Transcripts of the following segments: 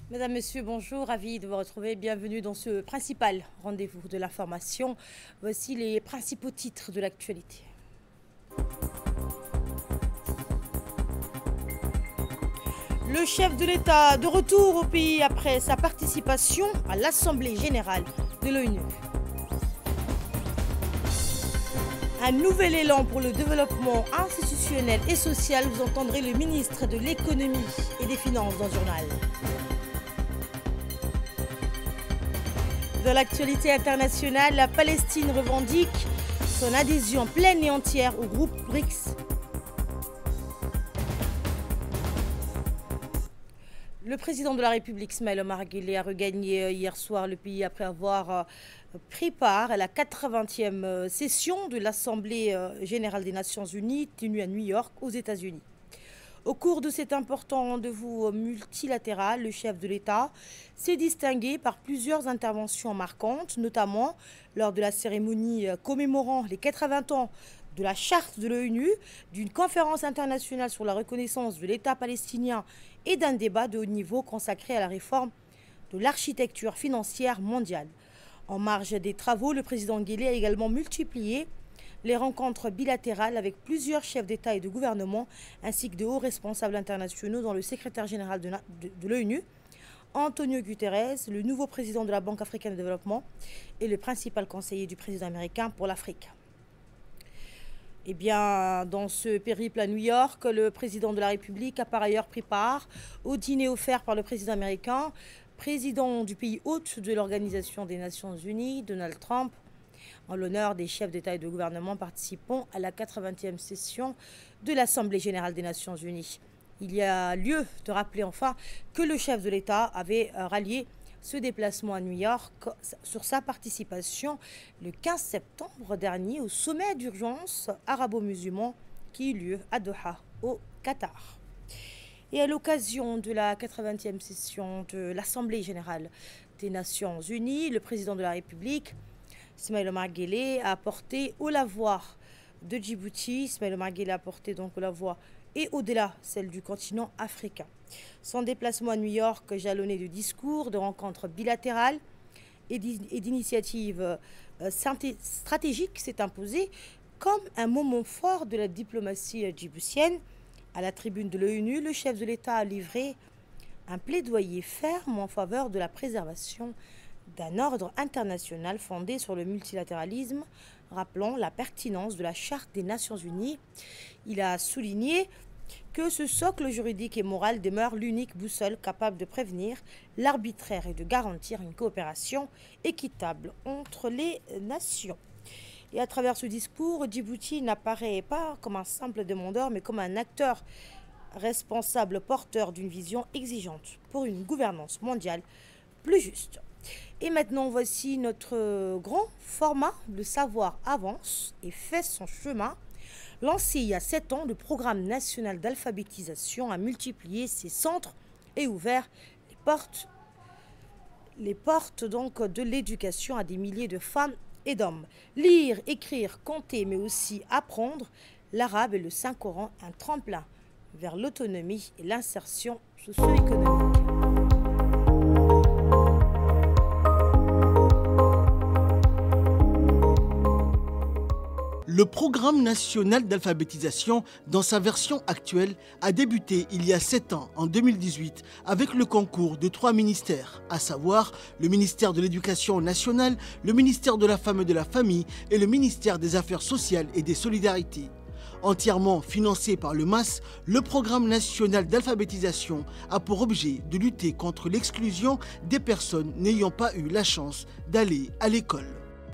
Mesdames, Messieurs, bonjour, ravi de vous retrouver. Bienvenue dans ce principal rendez-vous de l'information. Voici les principaux titres de l'actualité. Le chef de l'État de retour au pays après sa participation à l'Assemblée générale de l'ONU. Un nouvel élan pour le développement institutionnel et social. Vous entendrez le ministre de l'Économie et des Finances dans le journal. Dans l'actualité internationale, la Palestine revendique son adhésion pleine et entière au groupe BRICS. Le président de la République, Ismaël Omar Guelleh, a regagné hier soir le pays après avoir pris part à la 80e session de l'Assemblée générale des Nations unies tenue à New York, aux États-Unis. Au cours de cet important rendez-vous multilatéral, le chef de l'État s'est distingué par plusieurs interventions marquantes, notamment lors de la cérémonie commémorant les 80 ans de la charte de l'ONU, d'une conférence internationale sur la reconnaissance de l'État palestinien et d'un débat de haut niveau consacré à la réforme de l'architecture financière mondiale. En marge des travaux, le président Guelleh a également multiplié les rencontres bilatérales avec plusieurs chefs d'État et de gouvernement, ainsi que de hauts responsables internationaux, dont le secrétaire général de l'ONU, Antonio Guterres, le nouveau président de la Banque africaine de développement et le principal conseiller du président américain pour l'Afrique. Eh bien, dans ce périple à New York, le président de la République a par ailleurs pris part au dîner offert par le président américain, président du pays hôte de l'Organisation des Nations Unies, Donald Trump, en l'honneur des chefs d'État et de gouvernement participant à la 80e session de l'Assemblée générale des Nations unies. Il y a lieu de rappeler enfin que le chef de l'État avait rallié ce déplacement à New York sur sa participation le 15 septembre dernier au sommet d'urgence arabo-musulman qui eut lieu à Doha, au Qatar. Et à l'occasion de la 80e session de l'Assemblée générale des Nations unies, le président de la République, Ismaël Omar Guelleh, a apporté au lavoir de Djibouti. Ismaël Omar Guelleh a apporté donc au lavoir et au-delà celle du continent africain. Son déplacement à New York, jalonné de discours, de rencontres bilatérales et d'initiatives stratégiques, s'est imposé comme un moment fort de la diplomatie djiboutienne. À la tribune de l'ONU, le chef de l'État a livré un plaidoyer ferme en faveur de la préservation d'un ordre international fondé sur le multilatéralisme, rappelant la pertinence de la Charte des Nations Unies. Il a souligné que ce socle juridique et moral demeure l'unique boussole capable de prévenir l'arbitraire et de garantir une coopération équitable entre les nations. Et à travers ce discours, Djibouti n'apparaît pas comme un simple demandeur, mais comme un acteur responsable porteur d'une vision exigeante pour une gouvernance mondiale plus juste. Et maintenant, voici notre grand format. Le savoir avance et fait son chemin. Lancé il y a 7 ans, le programme national d'alphabétisation a multiplié ses centres et ouvert les portes donc de l'éducation à des milliers de femmes et d'hommes. Lire, écrire, compter, mais aussi apprendre l'arabe et le Saint-Coran, un tremplin vers l'autonomie et l'insertion socio-économique. Le programme national d'alphabétisation, dans sa version actuelle, a débuté il y a 7 ans, en 2018, avec le concours de 3 ministères, à savoir le ministère de l'Éducation nationale, le ministère de la Femme et de la Famille et le ministère des Affaires sociales et des Solidarités. Entièrement financé par le MAS, le programme national d'alphabétisation a pour objet de lutter contre l'exclusion des personnes n'ayant pas eu la chance d'aller à l'école.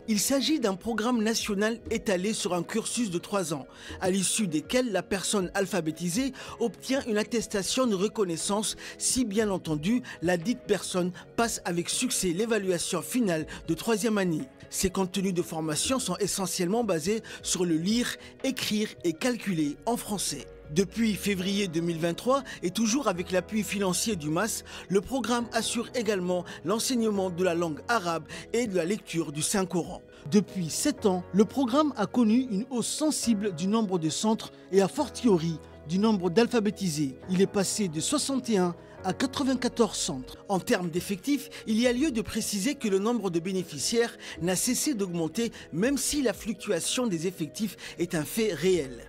Il s'agit d'un programme national étalé sur un cursus de 3 ans, à l'issue desquels la personne alphabétisée obtient une attestation de reconnaissance si bien entendu la dite personne passe avec succès l'évaluation finale de 3e année. Ces contenus de formation sont essentiellement basés sur le lire, écrire et calculer en français. Depuis février 2023 et toujours avec l'appui financier du MAS, le programme assure également l'enseignement de la langue arabe et de la lecture du Saint-Coran. Depuis 7 ans, le programme a connu une hausse sensible du nombre de centres et a fortiori du nombre d'alphabétisés. Il est passé de 61 à 94 centres. En termes d'effectifs, il y a lieu de préciser que le nombre de bénéficiaires n'a cessé d'augmenter, même si la fluctuation des effectifs est un fait réel.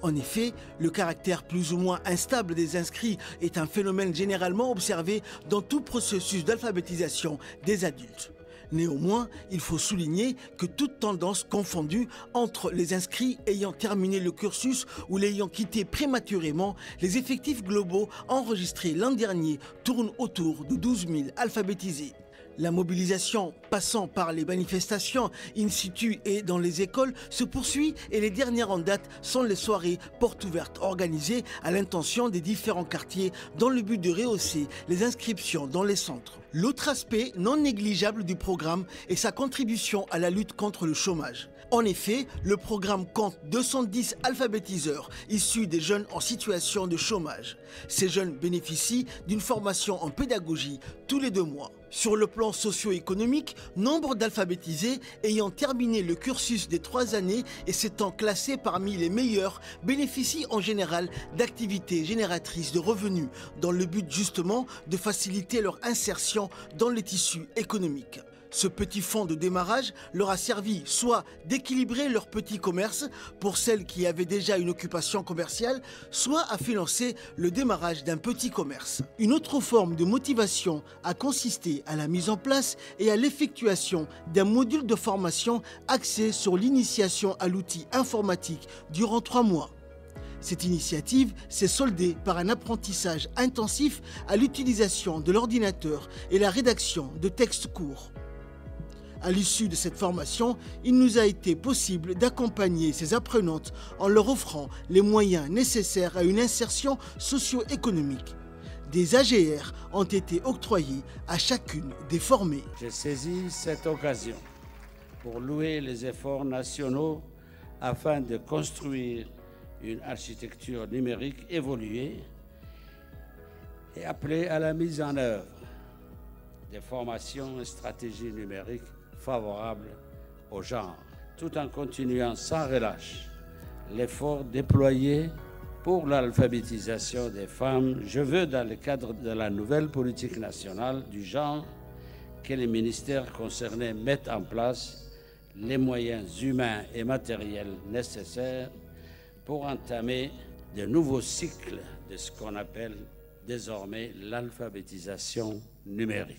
En effet, le caractère plus ou moins instable des inscrits est un phénomène généralement observé dans tout processus d'alphabétisation des adultes. Néanmoins, il faut souligner que toute tendance confondue entre les inscrits ayant terminé le cursus ou l'ayant quitté prématurément, les effectifs globaux enregistrés l'an dernier tournent autour de 12 000 alphabétisés. La mobilisation, passant par les manifestations in situ et dans les écoles, se poursuit et les dernières en date sont les soirées portes ouvertes organisées à l'intention des différents quartiers dans le but de rehausser les inscriptions dans les centres. L'autre aspect non négligeable du programme est sa contribution à la lutte contre le chômage. En effet, le programme compte 210 alphabétiseurs issus des jeunes en situation de chômage. Ces jeunes bénéficient d'une formation en pédagogie tous les 2 mois. Sur le plan socio-économique, nombre d'alphabétisés ayant terminé le cursus des 3 années et s'étant classés parmi les meilleurs bénéficient en général d'activités génératrices de revenus dans le but justement de faciliter leur insertion dans le tissu économique. Ce petit fonds de démarrage leur a servi soit d'équilibrer leur petit commerce pour celles qui avaient déjà une occupation commerciale, soit à financer le démarrage d'un petit commerce. Une autre forme de motivation a consisté à la mise en place et à l'effectuation d'un module de formation axé sur l'initiation à l'outil informatique durant 3 mois. Cette initiative s'est soldée par un apprentissage intensif à l'utilisation de l'ordinateur et la rédaction de textes courts. À l'issue de cette formation, il nous a été possible d'accompagner ces apprenantes en leur offrant les moyens nécessaires à une insertion socio-économique. Des AGR ont été octroyés à chacune des formées. J'ai saisi cette occasion pour louer les efforts nationaux afin de construire une architecture numérique évoluée et appelée à la mise en œuvre des formations et stratégies numériques favorables au genre, tout en continuant sans relâche l'effort déployé pour l'alphabétisation des femmes. Je veux, dans le cadre de la nouvelle politique nationale du genre, que les ministères concernés mettent en place les moyens humains et matériels nécessaires pour entamer de nouveaux cycles de ce qu'on appelle désormais l'alphabétisation numérique.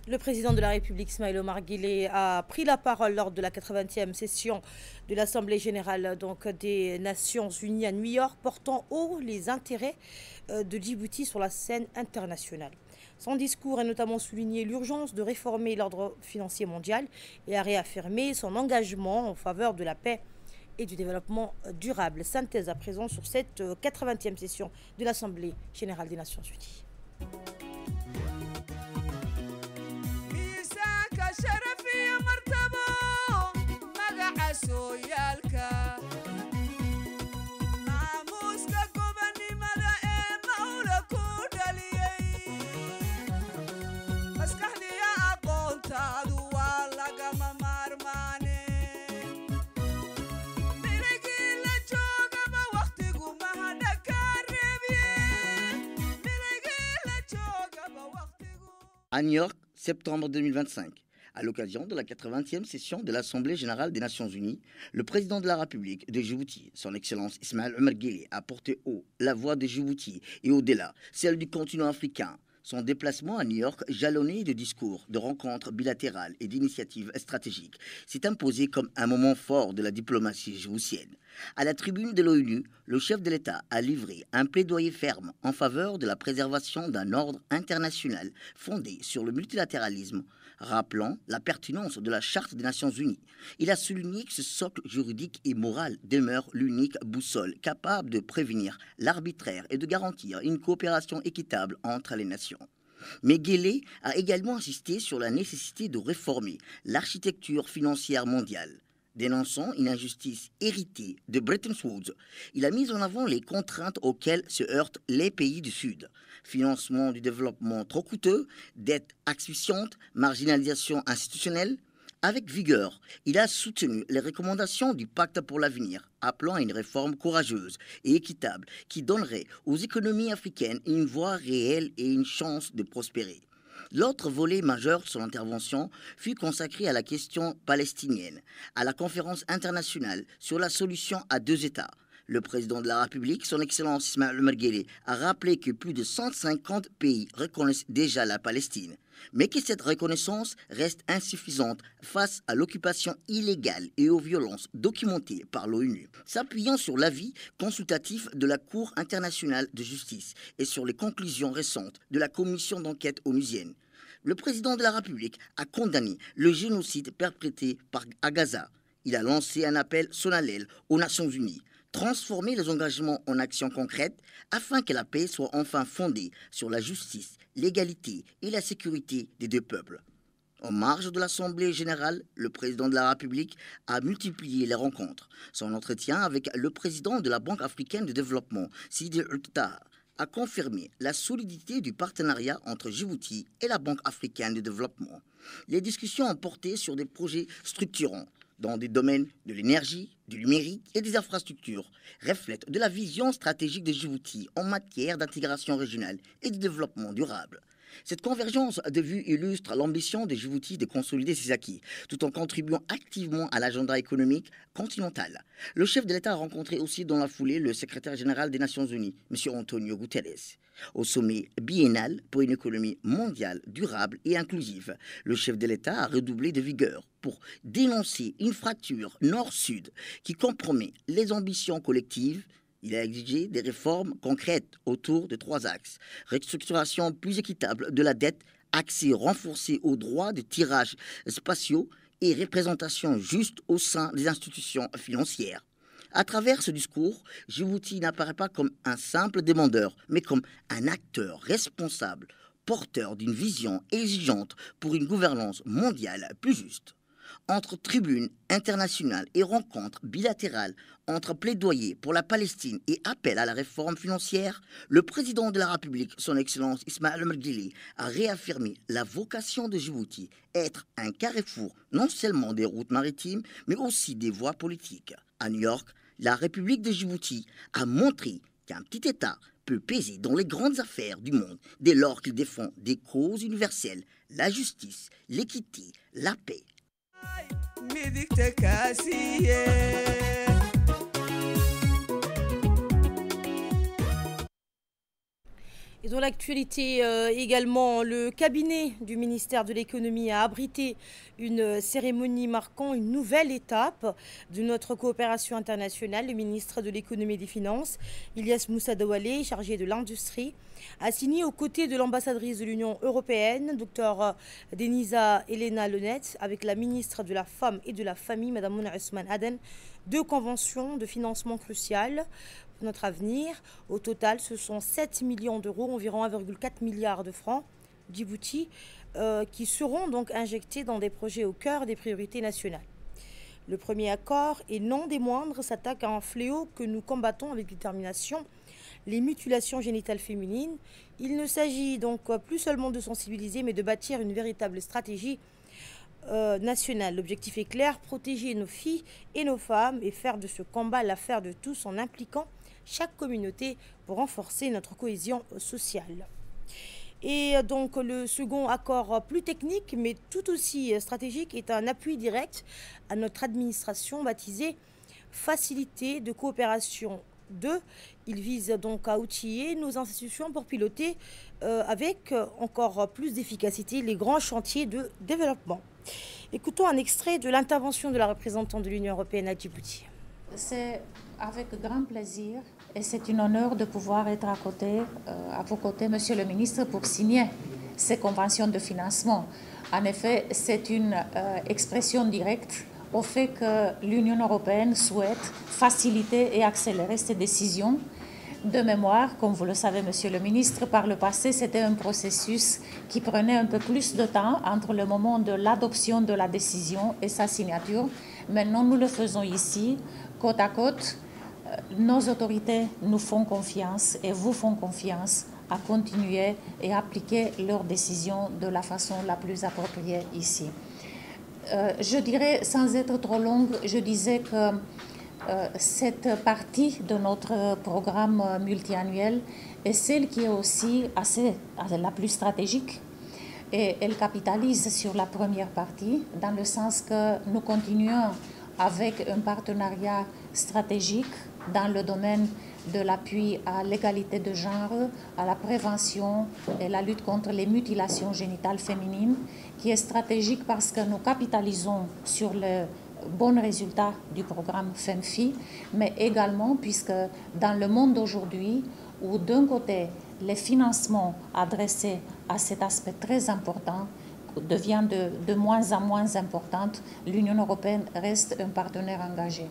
Le président de la République, Ismaël Omar Guelleh, a pris la parole lors de la 80e session de l'Assemblée générale des Nations unies à New York, portant haut les intérêts de Djibouti sur la scène internationale. Son discours a notamment souligné l'urgence de réformer l'ordre financier mondial et a réaffirmé son engagement en faveur de la paix et du développement durable. Synthèse à présent sur cette 80e session de l'Assemblée générale des Nations unies. À New York, septembre 2025. À l'occasion de la 80e session de l'Assemblée générale des Nations unies, le président de la République de Djibouti, son Excellence Ismaël Omar Guelleh, a porté haut la voix de Djibouti et au-delà, celle du continent africain. Son déplacement à New York, jalonné de discours, de rencontres bilatérales et d'initiatives stratégiques, s'est imposé comme un moment fort de la diplomatie djiboutienne. À la tribune de l'ONU, le chef de l'État a livré un plaidoyer ferme en faveur de la préservation d'un ordre international fondé sur le multilatéralisme, rappelant la pertinence de la Charte des Nations Unies. Il a souligné que ce socle juridique et moral demeure l'unique boussole capable de prévenir l'arbitraire et de garantir une coopération équitable entre les nations. Mais Guelleh a également insisté sur la nécessité de réformer l'architecture financière mondiale. Dénonçant une injustice héritée de Bretton Woods, il a mis en avant les contraintes auxquelles se heurtent les pays du Sud. Financement du développement trop coûteux, dette asphyxiante, marginalisation institutionnelle, Avec vigueur, il a soutenu les recommandations du Pacte pour l'avenir, appelant à une réforme courageuse et équitable qui donnerait aux économies africaines une voie réelle et une chance de prospérer. L'autre volet majeur de son intervention fut consacré à la question palestinienne, à la conférence internationale sur la solution à deux États. Le président de la République, son Excellence Ismaël Omar Guelleh, a rappelé que plus de 150 pays reconnaissent déjà la Palestine, mais que cette reconnaissance reste insuffisante face à l'occupation illégale et aux violences documentées par l'ONU. S'appuyant sur l'avis consultatif de la Cour internationale de justice et sur les conclusions récentes de la commission d'enquête onusienne, le président de la République a condamné le génocide perpétré à Gaza. Il a lancé un appel solennel aux Nations Unies. Transformer les engagements en actions concrètes afin que la paix soit enfin fondée sur la justice, l'égalité et la sécurité des deux peuples. En marge de l'Assemblée générale, le président de la République a multiplié les rencontres. Son entretien avec le président de la Banque africaine de développement, Sidi Ould a confirmé la solidité du partenariat entre Djibouti et la Banque africaine de développement. Les discussions ont porté sur des projets structurants dans des domaines de l'énergie, du numérique et des infrastructures, reflètent de la vision stratégique de Djibouti en matière d'intégration régionale et de développement durable. Cette convergence de vues illustre l'ambition de Djibouti de consolider ses acquis, tout en contribuant activement à l'agenda économique continental. Le chef de l'État a rencontré aussi dans la foulée le secrétaire général des Nations Unies, M. Antonio Guterres. Au sommet biennal pour une économie mondiale durable et inclusive, le chef de l'État a redoublé de vigueur pour dénoncer une fracture nord-sud qui compromet les ambitions collectives. Il a exigé des réformes concrètes autour de 3 axes. Restructuration plus équitable de la dette, accès renforcé aux droits de tirage spatiaux et représentation juste au sein des institutions financières. À travers ce discours, Djibouti n'apparaît pas comme un simple demandeur, mais comme un acteur responsable, porteur d'une vision exigeante pour une gouvernance mondiale plus juste. Entre tribunes internationales et rencontres bilatérales, entre plaidoyer pour la Palestine et appel à la réforme financière, le président de la République, son Excellence Ismaël Omar Guelleh, a réaffirmé la vocation de Djibouti, être un carrefour non seulement des routes maritimes, mais aussi des voies politiques. À New York, la République de Djibouti a montré qu'un petit État peut peser dans les grandes affaires du monde dès lors qu'il défend des causes universelles, la justice, l'équité, la paix. Et dans l'actualité également, le cabinet du ministère de l'économie a abrité une cérémonie marquant une nouvelle étape de notre coopération internationale. Le ministre de l'économie et des finances, Ilyas Moussa Doualé, chargé de l'industrie, a signé aux côtés de l'ambassadrice de l'Union européenne, Dr Denisa Elena Lennet, avec la ministre de la Femme et de la Famille, Mme Mouna Ousmane Aden, 2 conventions de financement cruciales pour notre avenir. Au total, ce sont 7 millions d'euros, environ 1,4 milliard de francs Djibouti, qui seront donc injectés dans des projets au cœur des priorités nationales. Le premier accord, et non des moindres, s'attaque à un fléau que nous combattons avec détermination, les mutilations génitales féminines. Il ne s'agit donc plus seulement de sensibiliser, mais de bâtir une véritable stratégie nationale. L'objectif est clair, protéger nos filles et nos femmes et faire de ce combat l'affaire de tous en impliquant chaque communauté pour renforcer notre cohésion sociale. Et donc le second accord plus technique mais tout aussi stratégique est un appui direct à notre administration baptisé Facilité de coopération 2. Il vise donc à outiller nos institutions pour piloter avec encore plus d'efficacité les grands chantiers de développement. Écoutons un extrait de l'intervention de la représentante de l'Union européenne à Djibouti. C'est avec grand plaisir et c'est un honneur de pouvoir être à vos côtés, Monsieur le ministre, pour signer ces conventions de financement. En effet, c'est une expression directe au fait que l'Union européenne souhaite faciliter et accélérer ces décisions. De mémoire, comme vous le savez, Monsieur le ministre, par le passé, c'était un processus qui prenait un peu plus de temps entre le moment de l'adoption de la décision et sa signature. Maintenant, nous le faisons ici, côte à côte. Nos autorités nous font confiance et vous font confiance à continuer et appliquer leurs décisions de la façon la plus appropriée ici. Je dirais, sans être trop longue, je disais que cette partie de notre programme multiannuel est celle qui est aussi la plus stratégique. Et elle capitalise sur la première partie, dans le sens que nous continuons avec un partenariat stratégique dans le domaine de l'appui à l'égalité de genre, à la prévention et la lutte contre les mutilations génitales féminines, qui est stratégique parce que nous capitalisons sur le bon résultat du programme FEMFI, mais également puisque dans le monde d'aujourd'hui, où d'un côté, les financements adressés à cet aspect très important deviennent de moins en moins importants, l'Union européenne reste un partenaire engagé.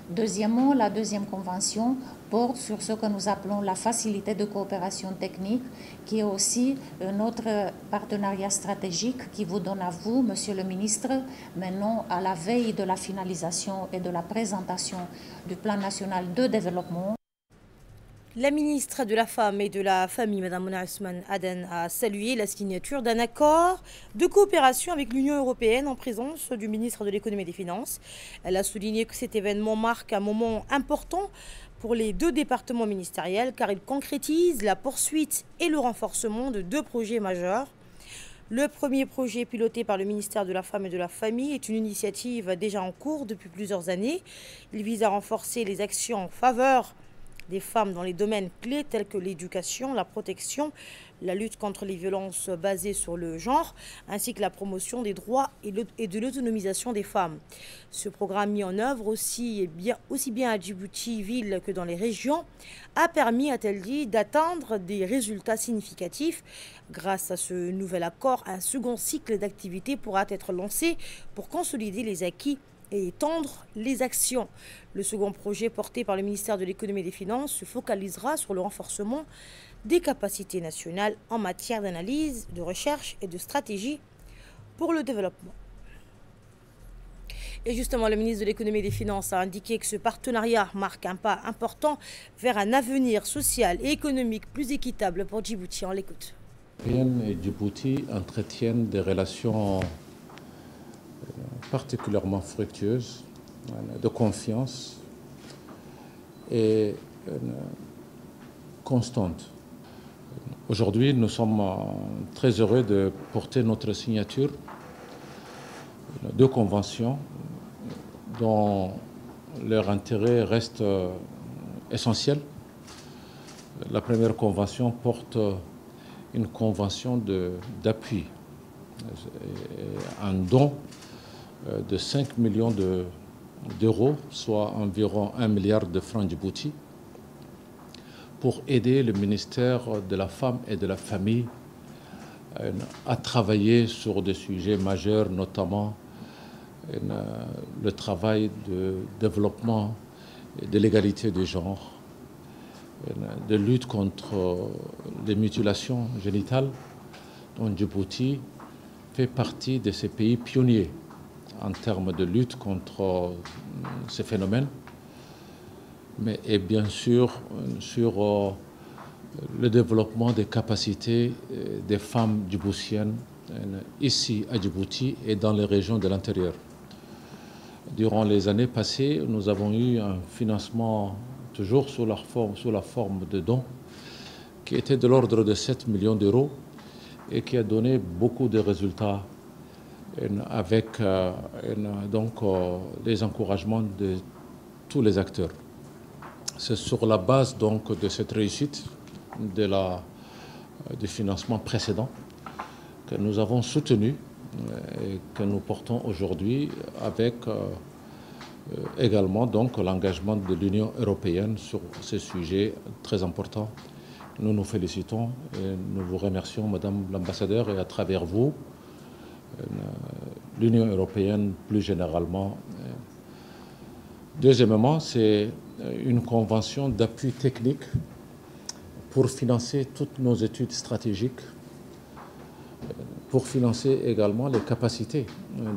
Deuxièmement, la deuxième convention porte sur ce que nous appelons la facilité de coopération technique, qui est aussi un autre partenariat stratégique qui vous donne à vous, Monsieur le ministre, maintenant à la veille de la finalisation et de la présentation du plan national de développement. La ministre de la Femme et de la Famille, Mme Mona Ousmane Aden, a salué la signature d'un accord de coopération avec l'Union européenne en présence du ministre de l'Économie et des Finances. Elle a souligné que cet événement marque un moment important pour les deux départements ministériels car il concrétise la poursuite et le renforcement de deux projets majeurs. Le premier projet piloté par le ministère de la Femme et de la Famille est une initiative déjà en cours depuis plusieurs années. Il vise à renforcer les actions en faveur des femmes dans les domaines clés tels que l'éducation, la protection, la lutte contre les violences basées sur le genre, ainsi que la promotion des droits et de l'autonomisation des femmes. Ce programme mis en œuvre aussi bien à Djibouti, ville que dans les régions, a permis, a-t-elle dit, d'atteindre des résultats significatifs. Grâce à ce nouvel accord, un second cycle d'activités pourra être lancé pour consolider les acquis et étendre les actions. Le second projet porté par le ministère de l'Économie et des Finances se focalisera sur le renforcement des capacités nationales en matière d'analyse, de recherche et de stratégie pour le développement. Et justement, le ministre de l'Économie et des Finances a indiqué que ce partenariat marque un pas important vers un avenir social et économique plus équitable pour Djibouti. On l'écoute. Et Djibouti entretiennent des relations particulièrement fructueuse, de confiance et constante. Aujourd'hui, nous sommes très heureux de porter notre signature de deux conventions dont leur intérêt reste essentiel. La première convention porte une convention d'appui, un don de 5 millions d'euros, soit environ 1 milliard de francs Djibouti, pour aider le ministère de la Femme et de la Famille à travailler sur des sujets majeurs, notamment le travail de développement de l'égalité des genres, de lutte contre les mutilations génitales, dont Djibouti fait partie de ces pays pionniers en termes de lutte contre ces phénomènes, mais et bien sûr sur le développement des capacités des femmes djiboutiennes ici à Djibouti et dans les régions de l'intérieur. Durant les années passées, nous avons eu un financement toujours sous la forme de dons qui était de l'ordre de 7 millions d'euros et qui a donné beaucoup de résultats avec donc les encouragements de tous les acteurs. C'est sur la base donc de cette réussite du financement précédent que nous avons soutenu et que nous portons aujourd'hui avec également donc l'engagement de l'Union européenne sur ces sujets très importants. Nous nous félicitons et nous vous remercions, Madame l'ambassadeur, et à travers vous, l'Union européenne plus généralement. Deuxièmement, c'est une convention d'appui technique pour financer toutes nos études stratégiques, pour financer également les capacités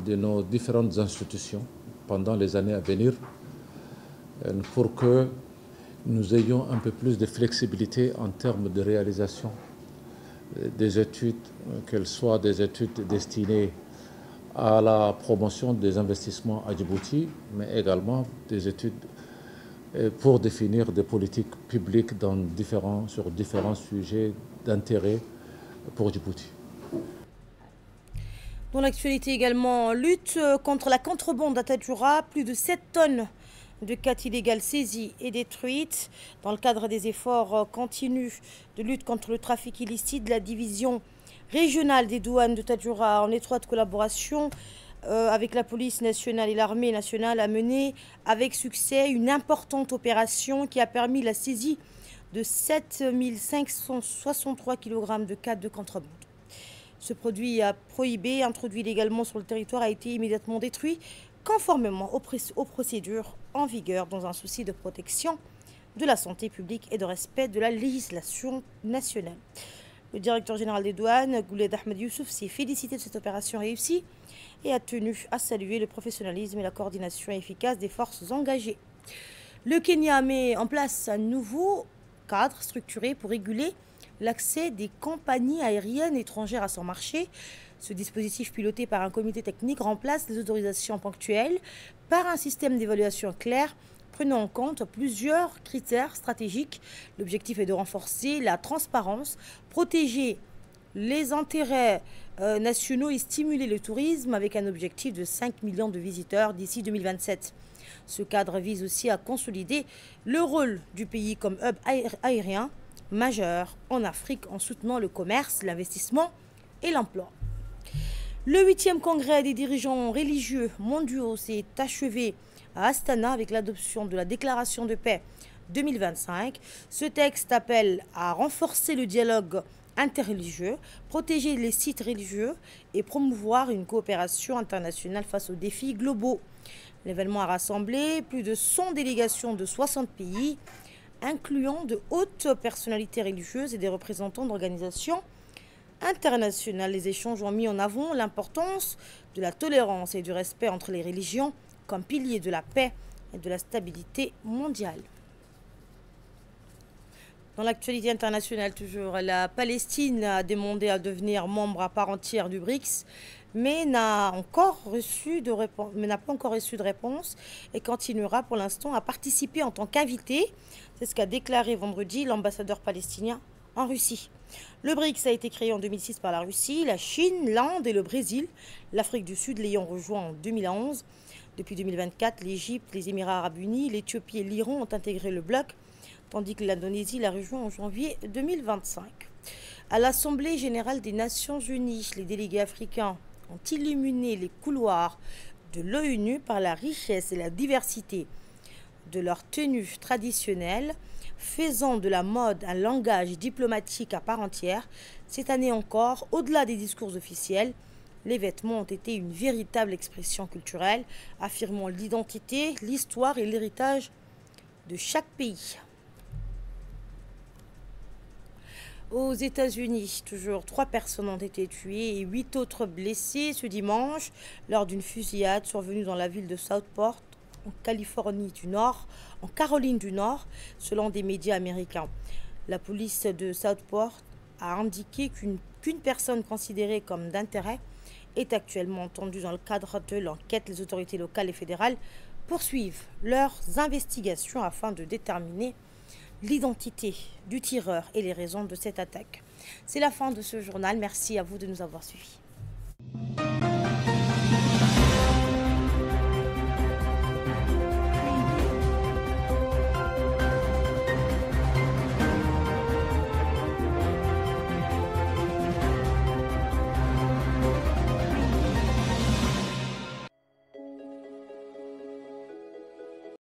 de nos différentes institutions pendant les années à venir, pour que nous ayons un peu plus de flexibilité en termes de réalisation des études, qu'elles soient des études destinées à la promotion des investissements à Djibouti, mais également des études pour définir des politiques publiques sur différents sujets d'intérêt pour Djibouti. Dans l'actualité également, lutte contre la contrebande à Tadjoura, plus de 7 tonnes de quêtes illégales saisies et détruites. Dans le cadre des efforts continus de lutte contre le trafic illicite, la division régionale des douanes de Tadjoura, en étroite collaboration avec la police nationale et l'armée nationale, a mené avec succès une importante opération qui a permis la saisie de 7 563 kg de quêtes de contrebande. Ce produit prohibé, introduit légalement sur le territoire, a été immédiatement détruit conformément aux procédures en vigueur dans un souci de protection de la santé publique et de respect de la législation nationale. Le directeur général des douanes, Gouled Ahmed Youssouf, s'est félicité de cette opération réussie et a tenu à saluer le professionnalisme et la coordination efficace des forces engagées. Le Kenya met en place un nouveau cadre structuré pour réguler l'accès des compagnies aériennes étrangères à son marché. Ce dispositif piloté par un comité technique remplace les autorisations ponctuelles par un système d'évaluation clair prenant en compte plusieurs critères stratégiques. L'objectif est de renforcer la transparence, protéger les intérêts nationaux et stimuler le tourisme avec un objectif de 5 millions de visiteurs d'ici 2027. Ce cadre vise aussi à consolider le rôle du pays comme hub aérien majeur en Afrique en soutenant le commerce, l'investissement et l'emploi. Le 8e congrès des dirigeants religieux mondiaux s'est achevé à Astana avec l'adoption de la déclaration de paix 2025. Ce texte appelle à renforcer le dialogue interreligieux, protéger les sites religieux et promouvoir une coopération internationale face aux défis globaux. L'événement a rassemblé plus de 100 délégations de 60 pays, incluant de hautes personnalités religieuses et des représentants d'organisations internationales. Les échanges ont mis en avant l'importance de la tolérance et du respect entre les religions comme pilier de la paix et de la stabilité mondiale. Dans l'actualité internationale toujours, la Palestine a demandé à devenir membre à part entière du BRICS, mais n'a pas encore reçu de réponse et continuera pour l'instant à participer en tant qu'invité. C'est ce qu'a déclaré vendredi l'ambassadeur palestinien en Russie. Le BRICS a été créé en 2006 par la Russie, la Chine, l'Inde et le Brésil, l'Afrique du Sud l'ayant rejoint en 2011. Depuis 2024, l'Égypte, les Émirats arabes unis, l'Éthiopie et l'Iran ont intégré le bloc, tandis que l'Indonésie l'a rejoint en janvier 2025. À l'Assemblée générale des Nations unies, les délégués africains ont illuminé les couloirs de l'ONU par la richesse et la diversité de leurs tenues traditionnelles, faisant de la mode un langage diplomatique à part entière. Cette année encore, au-delà des discours officiels, les vêtements ont été une véritable expression culturelle, affirmant l'identité, l'histoire et l'héritage de chaque pays. Aux États-Unis, toujours 3 personnes ont été tuées et 8 autres blessées ce dimanche lors d'une fusillade survenue dans la ville de Southport, en Caroline du Nord, selon des médias américains. La police de Southport a indiqué qu'une personne considérée comme d'intérêt est actuellement entendue dans le cadre de l'enquête. Les autorités locales et fédérales poursuivent leurs investigations afin de déterminer l'identité du tireur et les raisons de cette attaque. C'est la fin de ce journal. Merci à vous de nous avoir suivis.